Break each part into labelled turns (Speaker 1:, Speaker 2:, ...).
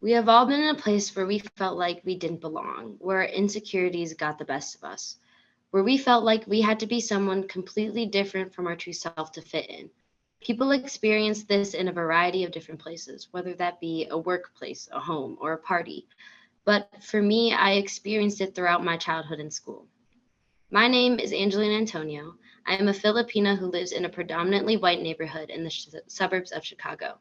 Speaker 1: We have all been in a place where we felt like we didn't belong, where our insecurities got the best of us, where we felt like we had to be someone completely different from our true self to fit in. People experience this in a variety of different places, whether that be a workplace, a home, or a party. But for me, I experienced it throughout my childhood and school. My name is Angelina Antonio. I am a Filipina who lives in a predominantly white neighborhood in the suburbs of Chicago.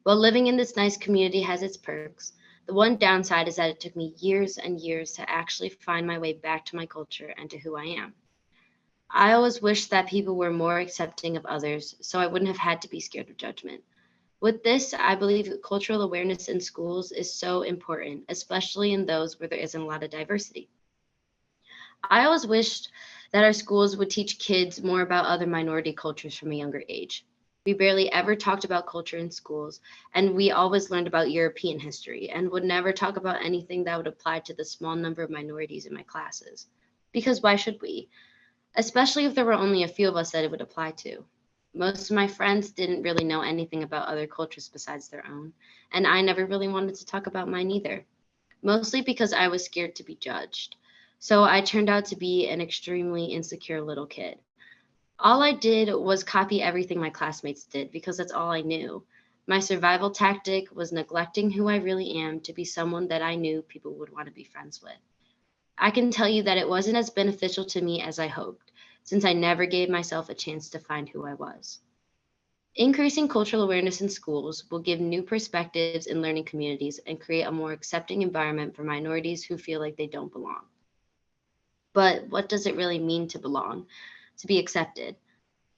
Speaker 1: While living in this nice community has its perks, the one downside is that it took me years and years to actually find my way back to my culture and to who I am. I always wished that people were more accepting of others so I wouldn't have had to be scared of judgment. With this, I believe that cultural awareness in schools is so important, especially in those where there isn't a lot of diversity. I always wished that our schools would teach kids more about other minority cultures from a younger age. We barely ever talked about culture in schools, and we always learned about European history and would never talk about anything that would apply to the small number of minorities in my classes. Because why should we? Especially if there were only a few of us that it would apply to. Most of my friends didn't really know anything about other cultures besides their own, and I never really wanted to talk about mine either, mostly because I was scared to be judged. So I turned out to be an extremely insecure little kid. All I did was copy everything my classmates did because that's all I knew. My survival tactic was neglecting who I really am to be someone that I knew people would want to be friends with. I can tell you that it wasn't as beneficial to me as I hoped, since I never gave myself a chance to find who I was. Increasing cultural awareness in schools will give new perspectives in learning communities and create a more accepting environment for minorities who feel like they don't belong. But what does it really mean to belong, to be accepted?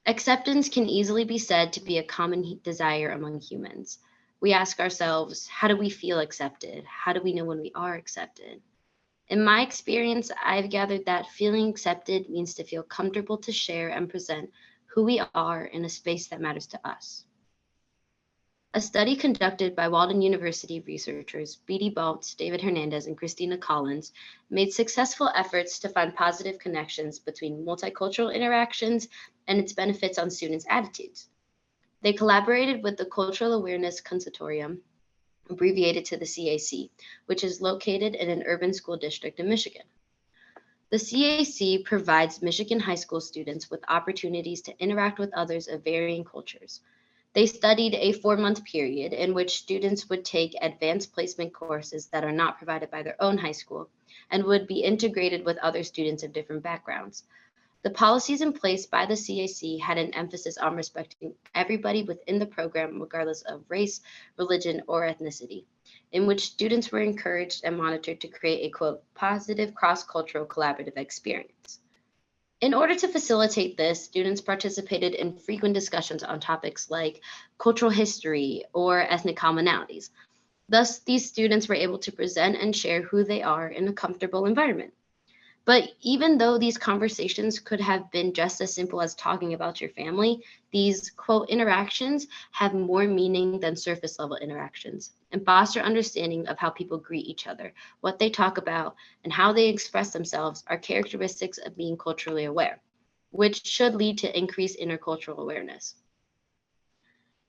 Speaker 1: Acceptance can easily be said to be a common desire among humans. We ask ourselves, how do we feel accepted? How do we know when we are accepted? In my experience, I've gathered that feeling accepted means to feel comfortable to share and present who we are in a space that matters to us. A study conducted by Walden University researchers Beatty Baltz, David Hernandez, and Christina Collins made successful efforts to find positive connections between multicultural interactions and its benefits on students' attitudes. They collaborated with the Cultural Awareness Consortium, abbreviated to the CAC, which is located in an urban school district in Michigan. The CAC provides Michigan high school students with opportunities to interact with others of varying cultures. They studied a 4-month period in which students would take advanced placement courses that are not provided by their own high school and would be integrated with other students of different backgrounds. The policies in place by the CAC had an emphasis on respecting everybody within the program, regardless of race, religion, or ethnicity, in which students were encouraged and monitored to create a quote, positive cross cultural collaborative experience. In order to facilitate this, students participated in frequent discussions on topics like cultural history or ethnic commonalities. Thus, these students were able to present and share who they are in a comfortable environment. But even though these conversations could have been just as simple as talking about your family, these quote interactions have more meaning than surface level interactions and foster understanding of how people greet each other, what they talk about, and how they express themselves are characteristics of being culturally aware, which should lead to increased intercultural awareness.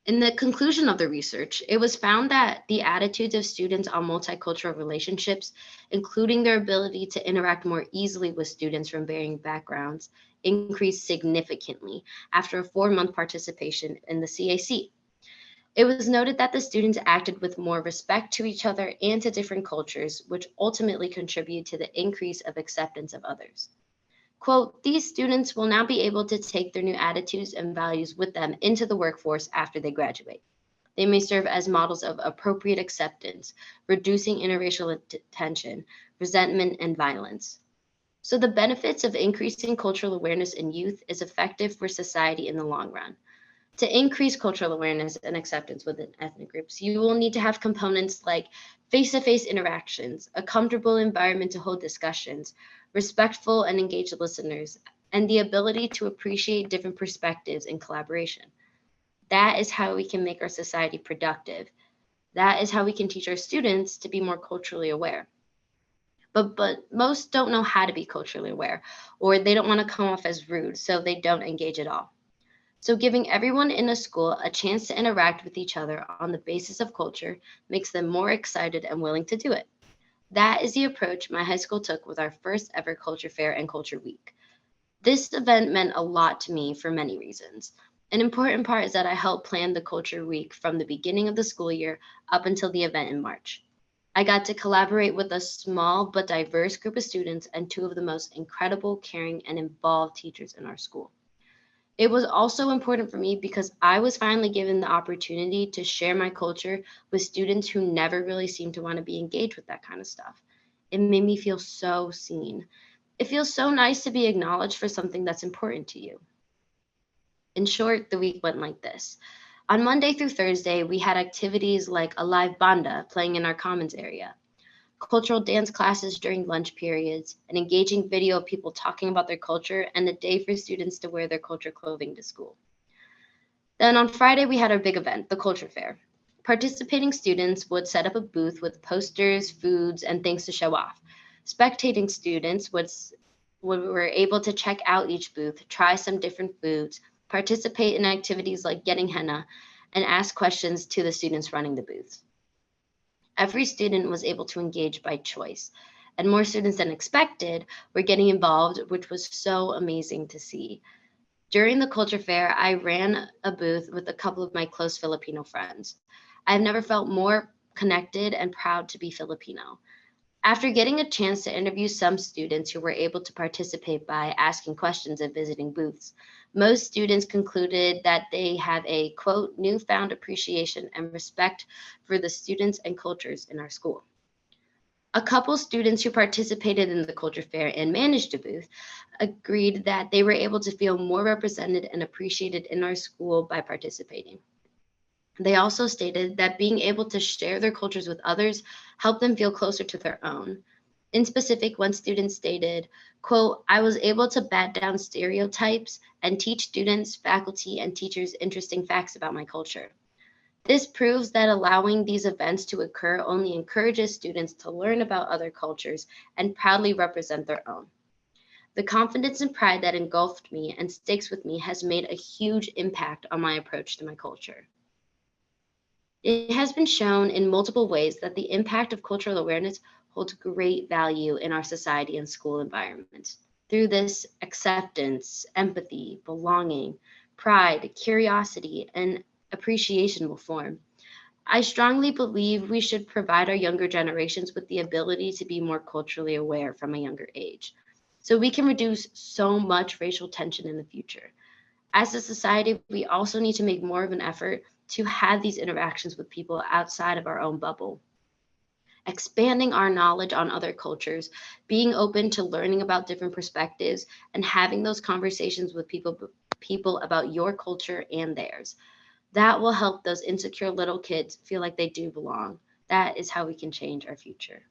Speaker 1: In the conclusion of the research, it was found that the attitudes of students on multicultural relationships, including their ability to interact more easily with students from varying backgrounds, increased significantly after a 4-month participation in the CAC. It was noted that the students acted with more respect to each other and to different cultures, which ultimately contributed to the increase of acceptance of others. Quote, these students will now be able to take their new attitudes and values with them into the workforce after they graduate. They may serve as models of appropriate acceptance, reducing interracial tension, resentment, and violence. So the benefits of increasing cultural awareness in youth is effective for society in the long run. To increase cultural awareness and acceptance within ethnic groups, you will need to have components like face-to-face interactions, a comfortable environment to hold discussions, respectful and engaged listeners, and the ability to appreciate different perspectives and collaboration. That is how we can make our society productive. That is how we can teach our students to be more culturally aware. But most don't know how to be culturally aware, or they don't want to come off as rude, so they don't engage at all. So giving everyone in a school a chance to interact with each other on the basis of culture makes them more excited and willing to do it. That is the approach my high school took with our first ever culture fair and culture week. This event meant a lot to me for many reasons. An important part is that I helped plan the culture week from the beginning of the school year up until the event in March. I got to collaborate with a small but diverse group of students and two of the most incredible, caring, and involved teachers in our school. It was also important for me because I was finally given the opportunity to share my culture with students who never really seemed to want to be engaged with that kind of stuff. It made me feel so seen. It feels so nice to be acknowledged for something that's important to you. In short, the week went like this. On Monday through Thursday, we had activities like a live banda playing in our commons area, cultural dance classes during lunch periods, an engaging video of people talking about their culture, and a day for students to wear their culture clothing to school. Then on Friday, we had our big event, the Culture Fair. Participating students would set up a booth with posters, foods, and things to show off. Spectating students were able to check out each booth, try some different foods, participate in activities like getting henna, and ask questions to the students running the booths. Every student was able to engage by choice, and more students than expected were getting involved, which was so amazing to see. During the culture fair, I ran a booth with a couple of my close Filipino friends. I've never felt more connected and proud to be Filipino. After getting a chance to interview some students who were able to participate by asking questions and visiting booths, most students concluded that they have a quote, newfound appreciation and respect for the students and cultures in our school. A couple students who participated in the culture fair and managed a booth agreed that they were able to feel more represented and appreciated in our school by participating. They also stated that being able to share their cultures with others helped them feel closer to their own. In specific, one student stated, quote, I was able to bat down stereotypes and teach students, faculty, and teachers interesting facts about my culture. This proves that allowing these events to occur only encourages students to learn about other cultures and proudly represent their own. The confidence and pride that engulfed me and sticks with me has made a huge impact on my approach to my culture. It has been shown in multiple ways that the impact of cultural awareness holds great value in our society and school environments. Through this, acceptance, empathy, belonging, pride, curiosity, and appreciation will form. I strongly believe we should provide our younger generations with the ability to be more culturally aware from a younger age, so we can reduce so much racial tension in the future. As a society, we also need to make more of an effort to have these interactions with people outside of our own bubble. Expanding our knowledge on other cultures, being open to learning about different perspectives, and having those conversations with people about your culture and theirs. That will help those insecure little kids feel like they do belong. That is how we can change our future.